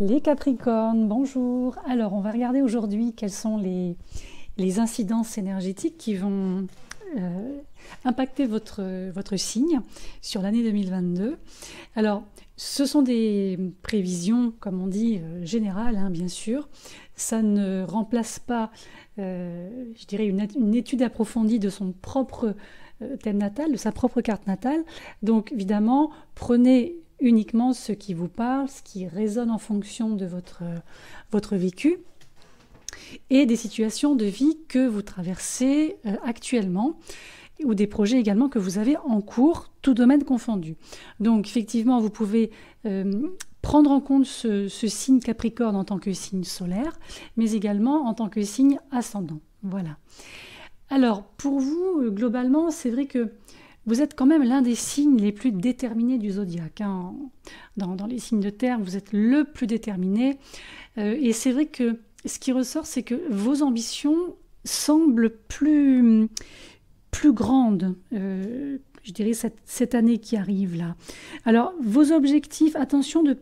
Les Capricornes, bonjour. Alors, on va regarder aujourd'hui quelles sont les incidences énergétiques qui vont impacter votre signe sur l'année 2022. Alors, ce sont des prévisions, comme on dit, générales, hein, bien sûr. Ça ne remplace pas, je dirais, une étude approfondie de son propre thème natal, de sa propre carte natale. Donc, évidemment, prenez uniquement ce qui vous parle, ce qui résonne en fonction de votre vécu et des situations de vie que vous traversez actuellement ou des projets également que vous avez en cours, tout domaine confondu. Donc effectivement, vous pouvez prendre en compte ce signe Capricorne en tant que signe solaire, mais également en tant que signe ascendant. Voilà. Alors, pour vous, globalement, c'est vrai que vous êtes quand même l'un des signes les plus déterminés du zodiaque. Hein. Dans les signes de terre, vous êtes le plus déterminé. Et c'est vrai que ce qui ressort, c'est que vos ambitions semblent plus grandes, je dirais, cette année qui arrive là. Alors, vos objectifs, attention de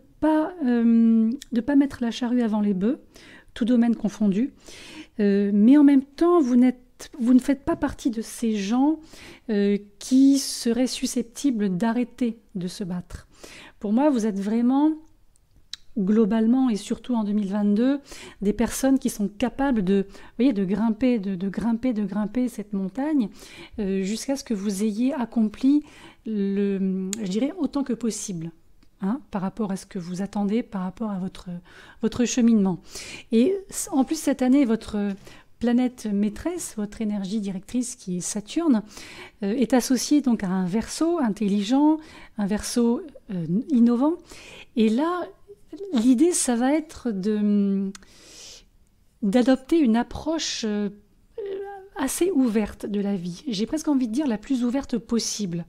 ne pas mettre la charrue avant les bœufs, tout domaine confondu. Mais en même temps, vous ne faites pas partie de ces gens qui seraient susceptibles d'arrêter de se battre. Pour moi, vous êtes vraiment, globalement et surtout en 2022, des personnes qui sont capables de grimper, de grimper cette montagne jusqu'à ce que vous ayez accompli, je dirais, autant que possible. Hein, par rapport à ce que vous attendez, par rapport à votre cheminement. Et en plus, cette année, votre planète maîtresse, votre énergie directrice qui est Saturne, est associée donc à un Verseau intelligent, un Verseau innovant. Et là, l'idée, ça va être d'adopter une approche assez ouverte de la vie. J'ai presque envie de dire la plus ouverte possible.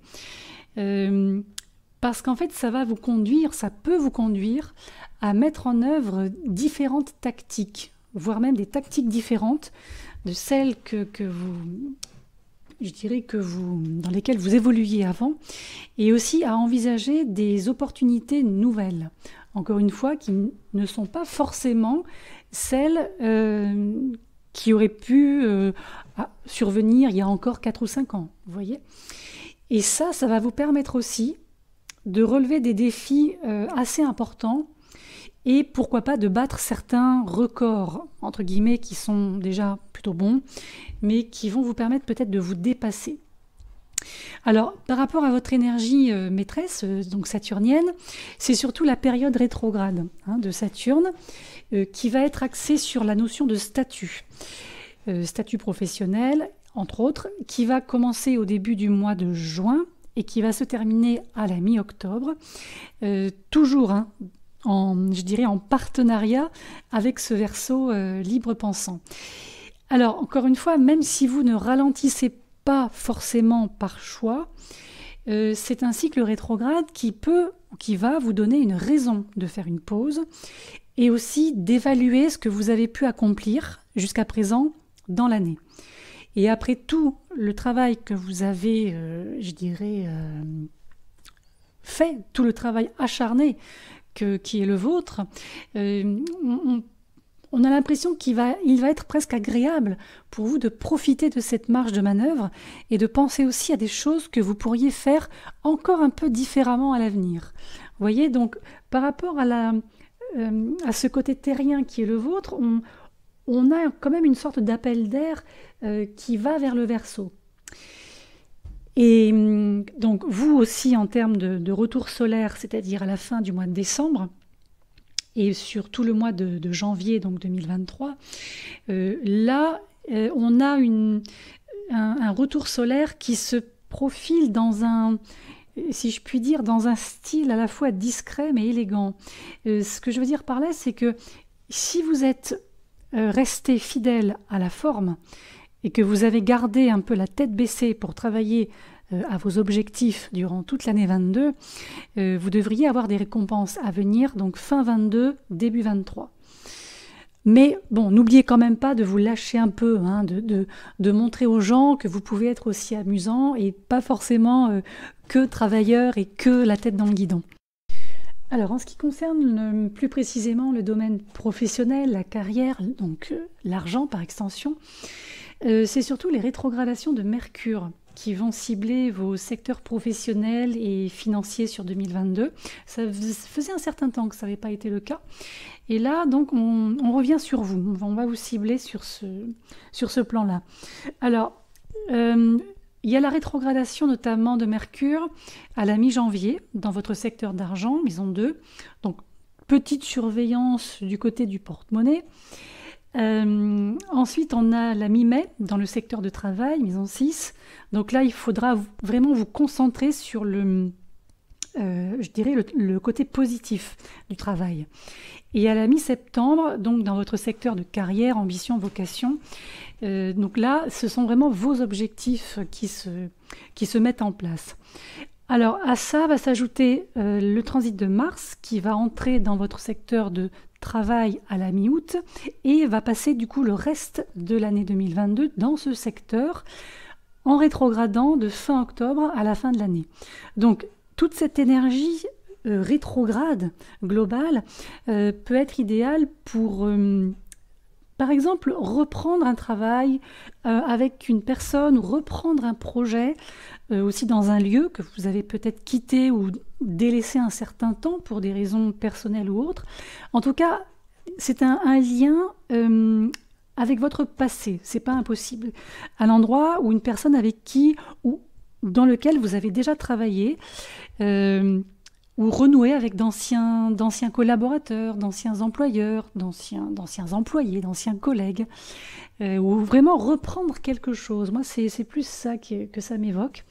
Parce qu'en fait, ça peut vous conduire à mettre en œuvre différentes tactiques, voire même des tactiques différentes de celles dans lesquelles vous évoluiez avant, et aussi à envisager des opportunités nouvelles, encore une fois, qui ne sont pas forcément celles qui auraient pu survenir il y a encore 4 ou 5 ans, vous voyez. Et ça va vous permettre aussi de relever des défis assez importants et pourquoi pas de battre certains records, entre guillemets, qui sont déjà plutôt bons, mais qui vont vous permettre peut-être de vous dépasser. Alors, par rapport à votre énergie maîtresse, donc saturnienne, c'est surtout la période rétrograde de Saturne qui va être axée sur la notion de statut professionnel, entre autres, qui va commencer au début du mois de juin, et qui va se terminer à la mi-octobre, toujours je dirais en partenariat avec ce Verseau libre pensant. Alors, encore une fois, même si vous ne ralentissez pas forcément par choix, c'est un cycle rétrograde qui va vous donner une raison de faire une pause et aussi d'évaluer ce que vous avez pu accomplir jusqu'à présent dans l'année. Et après tout le travail que vous avez, fait, tout le travail acharné qui est le vôtre, on a l'impression il va être presque agréable pour vous de profiter de cette marge de manœuvre et de penser aussi à des choses que vous pourriez faire encore un peu différemment à l'avenir. Vous voyez, donc par rapport à ce côté terrien qui est le vôtre, on a quand même une sorte d'appel d'air qui va vers le Verseau. Et donc vous aussi en termes de retour solaire, c'est-à-dire à la fin du mois de décembre et sur tout le mois de janvier donc 2023, là on a un retour solaire qui se profile dans si je puis dire, dans un style à la fois discret mais élégant. Ce que je veux dire par là, c'est que si vous êtes resté fidèle à la forme et que vous avez gardé un peu la tête baissée pour travailler à vos objectifs durant toute l'année 22, vous devriez avoir des récompenses à venir, donc fin 22, début 23. Mais bon, n'oubliez quand même pas de vous lâcher un peu, de montrer aux gens que vous pouvez être aussi amusant et pas forcément que travailleur et que la tête dans le guidon. Alors, en ce qui concerne plus précisément le domaine professionnel, la carrière, donc l'argent par extension, c'est surtout les rétrogradations de Mercure qui vont cibler vos secteurs professionnels et financiers sur 2022. Ça faisait un certain temps que ça n'avait pas été le cas. Et là, donc, on revient sur vous. On va vous cibler sur ce plan-là. Alors, il y a la rétrogradation notamment de Mercure à la mi-janvier dans votre secteur d'argent, maison 2. Donc, petite surveillance du côté du porte-monnaie. Ensuite, on a la mi-mai dans le secteur de travail, maison 6. Donc là, il faudra vraiment vous concentrer sur je dirais le côté positif du travail. Et à la mi-septembre, donc dans votre secteur de carrière, ambition, vocation, donc là, ce sont vraiment vos objectifs qui se mettent en place. Alors à ça va s'ajouter le transit de Mars qui va entrer dans votre secteur de travail à la mi-août et va passer du coup le reste de l'année 2022 dans ce secteur en rétrogradant de fin octobre à la fin de l'année. Donc toute cette énergie rétrograde globale peut être idéale pour par exemple reprendre un travail avec une personne ou reprendre un projet aussi dans un lieu que vous avez peut-être quitté ou délaissé un certain temps pour des raisons personnelles ou autres. En tout cas, c'est un lien avec votre passé, c'est pas impossible. Un endroit où une personne avec qui ou dans lequel vous avez déjà travaillé ou renouer avec d'anciens collaborateurs, d'anciens employeurs, d'anciens employés, d'anciens collègues, ou vraiment reprendre quelque chose. Moi, c'est plus ça que ça m'évoque.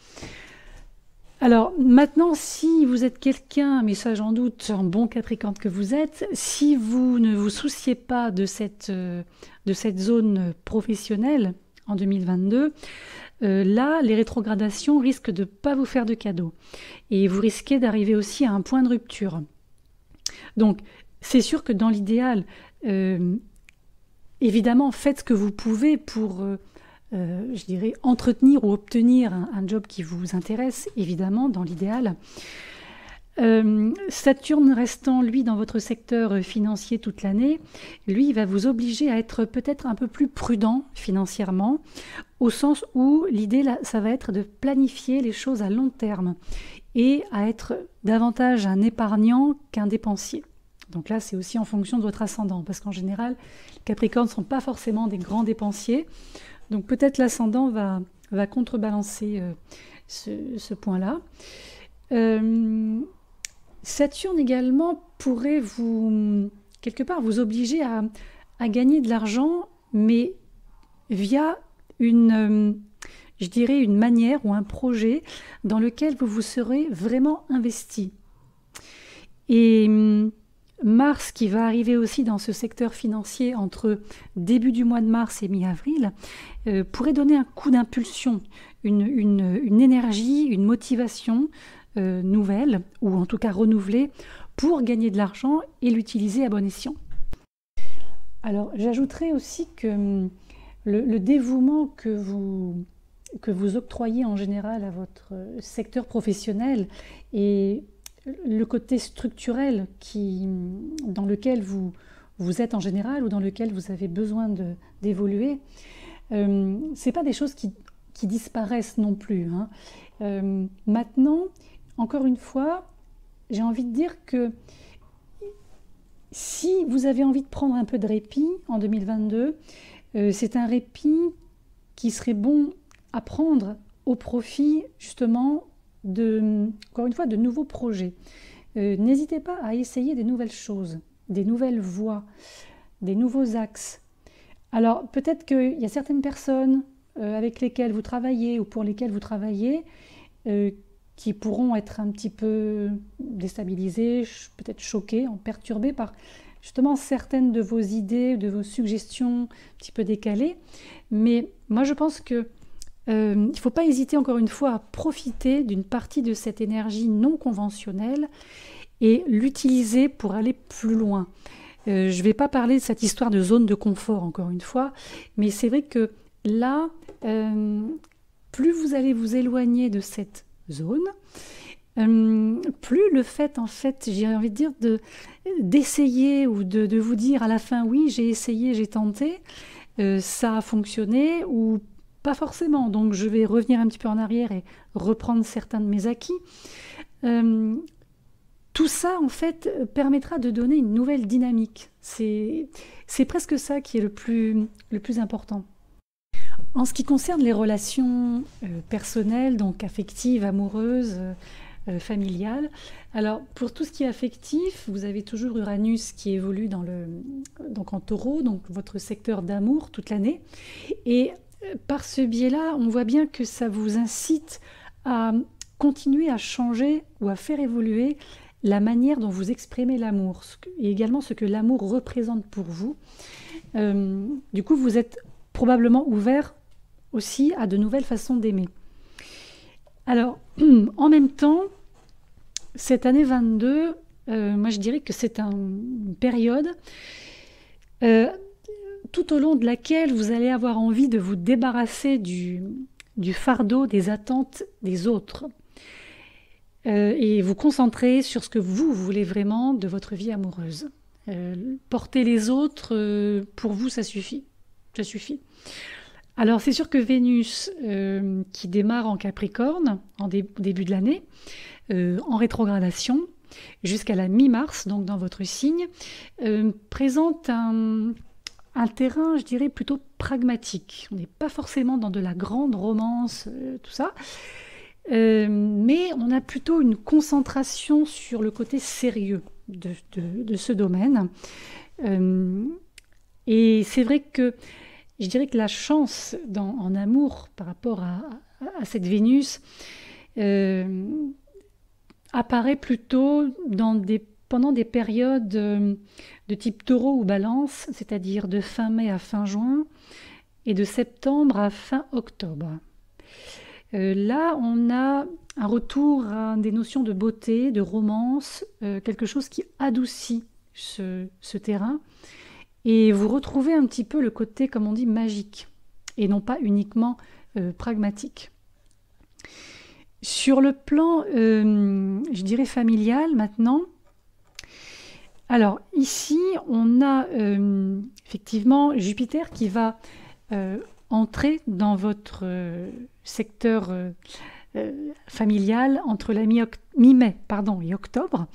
Alors maintenant, si vous êtes quelqu'un, mais ça j'en doute, un bon Capricorne que vous êtes, si vous ne vous souciez pas de cette zone professionnelle en 2022, là, les rétrogradations risquent de ne pas vous faire de cadeaux. Et vous risquez d'arriver aussi à un point de rupture. Donc, c'est sûr que dans l'idéal, évidemment, faites ce que vous pouvez pour, je dirais, entretenir ou obtenir un job qui vous intéresse, évidemment, dans l'idéal. Saturne restant, lui, dans votre secteur financier toute l'année, lui, il va vous obliger à être peut-être un peu plus prudent financièrement, au sens où l'idée, là, ça va être de planifier les choses à long terme et à être davantage un épargnant qu'un dépensier. Donc là, c'est aussi en fonction de votre ascendant, parce qu'en général, les Capricornes ne sont pas forcément des grands dépensiers, donc peut-être l'ascendant va contrebalancer ce point-là. Saturne également pourrait quelque part vous obliger à gagner de l'argent, mais via je dirais une manière ou un projet dans lequel vous vous serez vraiment investi. Et Mars, qui va arriver aussi dans ce secteur financier entre début du mois de mars et mi-avril, pourrait donner un coup d'impulsion, une énergie, une motivation nouvelle, ou en tout cas renouvelée, pour gagner de l'argent et l'utiliser à bon escient. Alors, j'ajouterais aussi que le dévouement que vous octroyez en général à votre secteur professionnel et le côté structurel dans lequel vous êtes en général ou dans lequel vous avez besoin d'évoluer, c'est pas des choses qui disparaissent non plus, hein. Maintenant, encore une fois, j'ai envie de dire que si vous avez envie de prendre un peu de répit en 2022, c'est un répit qui serait bon à prendre au profit justement encore une fois, de nouveaux projets. N'hésitez pas à essayer des nouvelles choses, des nouvelles voies, des nouveaux axes. Alors peut-être qu'il y a certaines personnes avec lesquelles vous travaillez ou pour lesquelles vous travaillez qui pourront être un petit peu déstabilisées, peut-être choquées, perturbées par justement certaines de vos idées, de vos suggestions un petit peu décalées. Mais moi je pense que il ne faut pas hésiter encore une fois à profiter d'une partie de cette énergie non conventionnelle et l'utiliser pour aller plus loin. Je ne vais pas parler de cette histoire de zone de confort encore une fois, mais c'est vrai que là, plus vous allez vous éloigner de cette zone, plus le fait, en fait, j'ai envie de dire, d'essayer ou de vous dire à la fin, oui, j'ai essayé, j'ai tenté, ça a fonctionné ou pas forcément. Donc je vais revenir un petit peu en arrière et reprendre certains de mes acquis. Tout ça, en fait, permettra de donner une nouvelle dynamique. C'est presque ça qui est le plus important. En ce qui concerne les relations personnelles, donc affectives, amoureuses, familiales, alors pour tout ce qui est affectif, vous avez toujours Uranus qui évolue donc en Taureau, donc votre secteur d'amour toute l'année. Et par ce biais-là, on voit bien que ça vous incite à continuer à changer ou à faire évoluer la manière dont vous exprimez l'amour et également ce que l'amour représente pour vous. Du coup, vous êtes probablement ouvert aussi à de nouvelles façons d'aimer. Alors, en même temps, cette année 22, moi je dirais que c'est une période tout au long de laquelle vous allez avoir envie de vous débarrasser du fardeau des attentes des autres et vous concentrer sur ce que vous voulez vraiment de votre vie amoureuse. Porter les autres, pour vous, ça suffit. Ça suffit. Alors, c'est sûr que Vénus, qui démarre en Capricorne, au début de l'année, en rétrogradation, jusqu'à la mi-mars, donc dans votre signe, présente un terrain, je dirais, plutôt pragmatique. On n'est pas forcément dans de la grande romance, tout ça, mais on a plutôt une concentration sur le côté sérieux de ce domaine. Et c'est vrai que je dirais que la chance en amour par rapport à cette Vénus apparaît plutôt pendant des périodes de type Taureau ou Balance, c'est-à-dire de fin mai à fin juin et de septembre à fin octobre. Là, on a un retour à des notions de beauté, de romance, quelque chose qui adoucit ce terrain. Et vous retrouvez un petit peu le côté, comme on dit, magique, et non pas uniquement pragmatique. Sur le plan, je dirais, familial maintenant, alors ici, on a effectivement Jupiter qui va entrer dans votre secteur familial entre la mi-mai et octobre.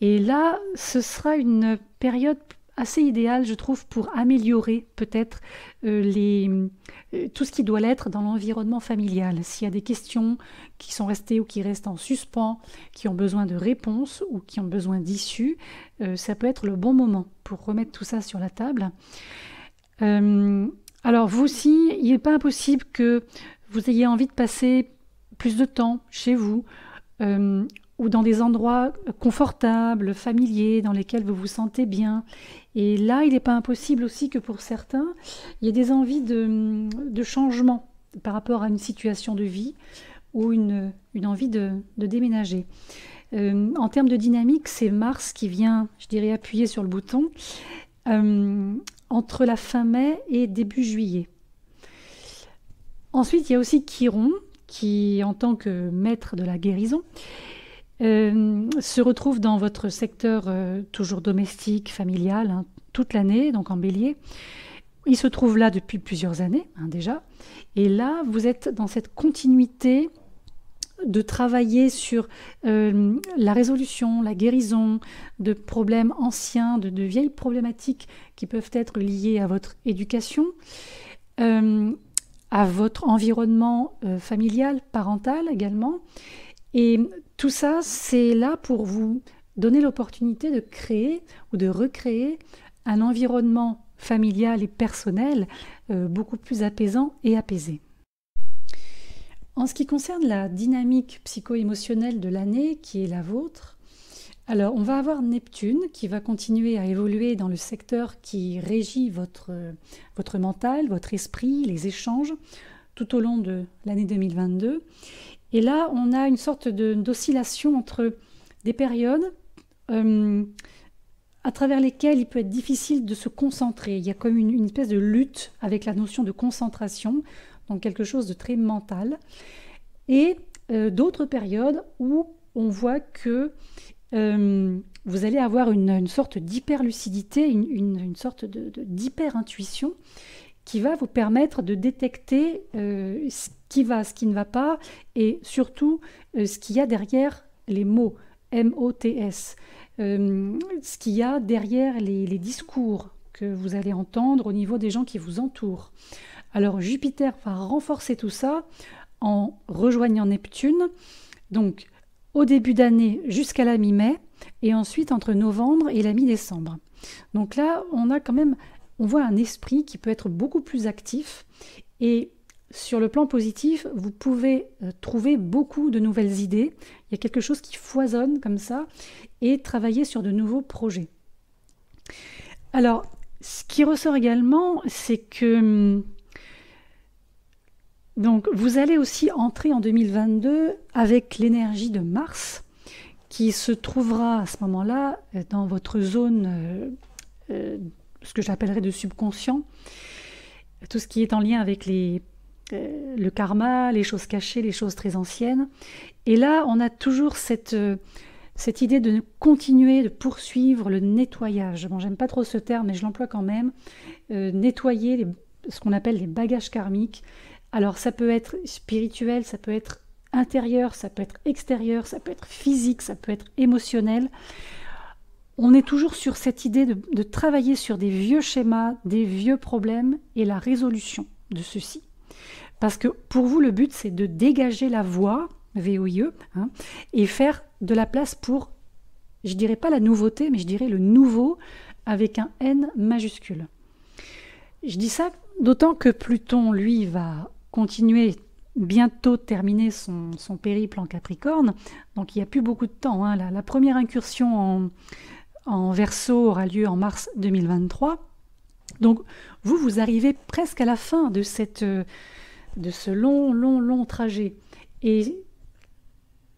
Et là, ce sera une période assez idéal, je trouve, pour améliorer peut-être tout ce qui doit l'être dans l'environnement familial. S'il y a des questions qui sont restées ou qui restent en suspens, qui ont besoin de réponses ou qui ont besoin d'issues, ça peut être le bon moment pour remettre tout ça sur la table. Alors vous aussi, il n'est pas impossible que vous ayez envie de passer plus de temps chez vous, ou dans des endroits confortables, familiers, dans lesquels vous vous sentez bien. Et là, il n'est pas impossible aussi que pour certains, il y ait des envies de changement par rapport à une situation de vie ou une envie de déménager. En termes de dynamique, c'est Mars qui vient, je dirais, appuyer sur le bouton entre la fin mai et début juillet. Ensuite, il y a aussi Chiron, qui, en tant que maître de la guérison, se retrouve dans votre secteur toujours domestique, familial, toute l'année, donc en bélier. Il se trouve là depuis plusieurs années, déjà. Et là, vous êtes dans cette continuité de travailler sur la résolution, la guérison de problèmes anciens, de vieilles problématiques qui peuvent être liées à votre éducation, à votre environnement familial, parental également. Et tout ça, c'est là pour vous donner l'opportunité de créer ou de recréer un environnement familial et personnel beaucoup plus apaisant et apaisé. En ce qui concerne la dynamique psycho-émotionnelle de l'année, qui est la vôtre, alors on va avoir Neptune qui va continuer à évoluer dans le secteur qui régit votre mental, votre esprit, les échanges, tout au long de l'année 2022. Et là, on a une sorte d'oscillation entre des périodes à travers lesquelles il peut être difficile de se concentrer. Il y a comme une espèce de lutte avec la notion de concentration, donc quelque chose de très mental. Et d'autres périodes où on voit que vous allez avoir une sorte d'hyper-lucidité, une sorte d'hyper-intuition qui va vous permettre de détecter ce qui va, ce qui ne va pas, et surtout ce qu'il y a derrière les mots, M-O-T-S, ce qu'il y a derrière les discours que vous allez entendre au niveau des gens qui vous entourent. Alors Jupiter va renforcer tout ça en rejoignant Neptune, donc au début d'année jusqu'à la mi-mai, et ensuite entre novembre et la mi-décembre. Donc là, on voit un esprit qui peut être beaucoup plus actif, et sur le plan positif, vous pouvez trouver beaucoup de nouvelles idées. Il y a quelque chose qui foisonne comme ça, et travailler sur de nouveaux projets. Alors, ce qui ressort également, c'est que donc, vous allez aussi entrer en 2022 avec l'énergie de Mars, qui se trouvera à ce moment-là dans votre zone, ce que j'appellerais de subconscient, tout ce qui est en lien avec le karma, les choses cachées, les choses très anciennes. Et là, on a toujours cette idée de continuer, de poursuivre le nettoyage. Bon, j'aime pas trop ce terme, mais je l'emploie quand même. Nettoyer ce qu'on appelle les bagages karmiques. Alors, ça peut être spirituel, ça peut être intérieur, ça peut être extérieur, ça peut être physique, ça peut être émotionnel. On est toujours sur cette idée de travailler sur des vieux schémas, des vieux problèmes et la résolution de ceux-ci. Parce que pour vous, le but, c'est de dégager la voie, V-O-I-E, et faire de la place pour, je dirais pas la nouveauté, mais je dirais le nouveau avec un N majuscule. Je dis ça d'autant que Pluton, lui, va continuer bientôt terminer son périple en Capricorne, donc il n'y a plus beaucoup de temps. La première incursion en Verseau aura lieu en mars 2023. Donc vous arrivez presque à la fin de ce long trajet. Et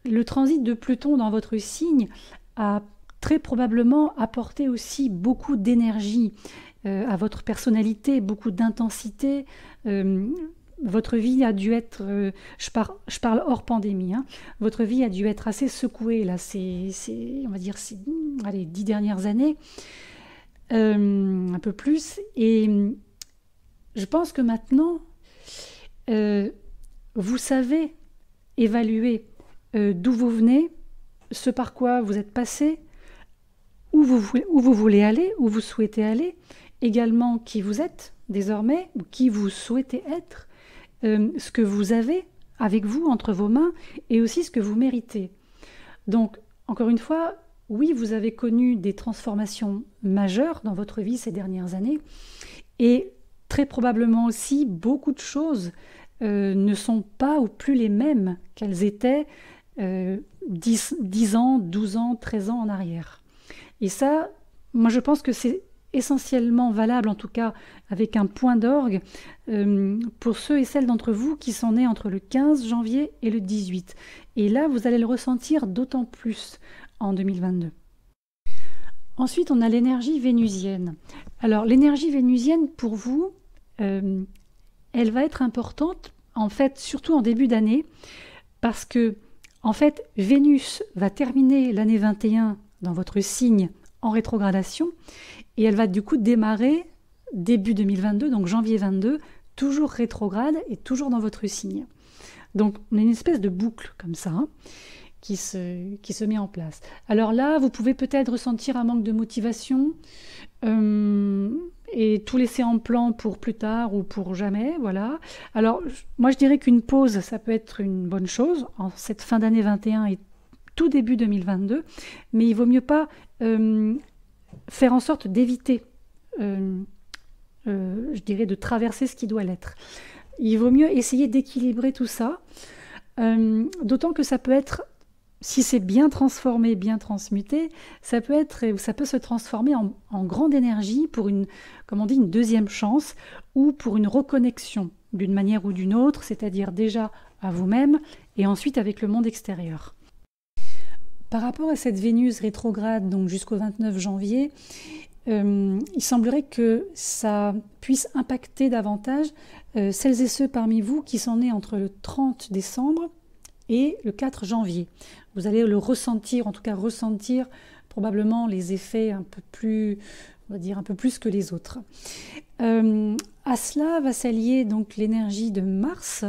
le transit de Pluton dans votre signe a très probablement apporté aussi beaucoup d'énergie à votre personnalité, beaucoup d'intensité. Votre vie a dû être, je parle hors pandémie, votre vie a dû être assez secouée là, on va dire, les 10 dernières années, un peu plus. Et je pense que maintenant, vous savez évaluer d'où vous venez, ce par quoi vous êtes passé, où vous voulez aller, où vous souhaitez aller, également qui vous êtes désormais, ou qui vous souhaitez être, ce que vous avez avec vous entre vos mains, et aussi ce que vous méritez. Donc, encore une fois, oui, vous avez connu des transformations majeures dans votre vie ces dernières années, et très probablement aussi beaucoup de choses ne sont pas ou plus les mêmes qu'elles étaient 10 ans, 12 ans, 13 ans en arrière. Et ça, moi je pense que c'est essentiellement valable, en tout cas avec un point d'orgue, pour ceux et celles d'entre vous qui sont nés entre le 15 janvier et le 18. Et là, vous allez le ressentir d'autant plus en 2022. Ensuite, on a l'énergie vénusienne. Alors, l'énergie vénusienne, pour vous, elle va être importante, en fait, surtout en début d'année, parce que, en fait, Vénus va terminer l'année 21 dans votre signe en rétrogradation, et elle va du coup démarrer début 2022, donc janvier 22, toujours rétrograde et toujours dans votre signe. Donc, on a une espèce de boucle comme ça, qui se met en place. Alors là, vous pouvez peut-être ressentir un manque de motivation et tout laisser en plan pour plus tard ou pour jamais, voilà. Alors, moi je dirais qu'une pause, ça peut être une bonne chose en cette fin d'année 21 et tout début 2022, mais il vaut mieux pas faire en sorte d'éviter, je dirais, de traverser ce qui doit l'être. Il vaut mieux essayer d'équilibrer tout ça, d'autant que ça peut être, si c'est bien transformé, bien transmuté, ça peut se transformer en grande énergie pour comme on dit, une deuxième chance ou pour une reconnexion d'une manière ou d'une autre, c'est-à-dire déjà à vous-même et ensuite avec le monde extérieur. Par rapport à cette Vénus rétrograde, donc jusqu'au 29 janvier, il semblerait que ça puisse impacter davantage celles et ceux parmi vous qui sont nés entre le 30 décembre et le 4 janvier. Vous allez le ressentir, en tout cas ressentir probablement les effets un peu plus, on va dire un peu plus que les autres. À cela va s'allier donc l'énergie de Mars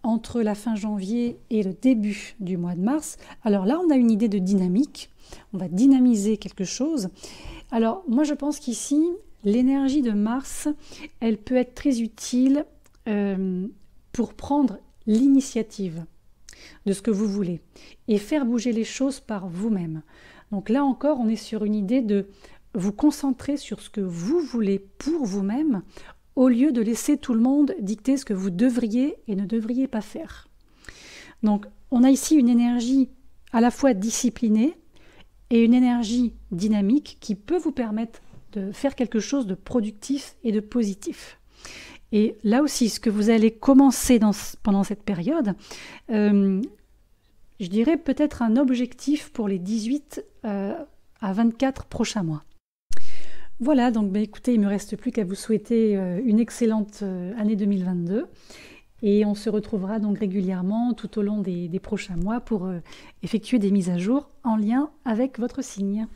entre la fin janvier et le début du mois de mars. Alors là, on a une idée de dynamique, on va dynamiser quelque chose. Alors moi, je pense qu'ici, l'énergie de Mars, elle peut être très utile pour prendre l'initiative de ce que vous voulez et faire bouger les choses par vous-même. Donc là encore, on est sur une idée de vous concentrer sur ce que vous voulez pour vous-même au lieu de laisser tout le monde dicter ce que vous devriez et ne devriez pas faire. Donc on a ici une énergie à la fois disciplinée et une énergie dynamique qui peut vous permettre de faire quelque chose de productif et de positif. Et là aussi, ce que vous allez commencer pendant cette période, je dirais peut-être un objectif pour les 18 à 24 prochains mois. Voilà, donc écoutez, il ne me reste plus qu'à vous souhaiter une excellente année 2022 et on se retrouvera donc régulièrement tout au long des prochains mois pour effectuer des mises à jour en lien avec votre signe.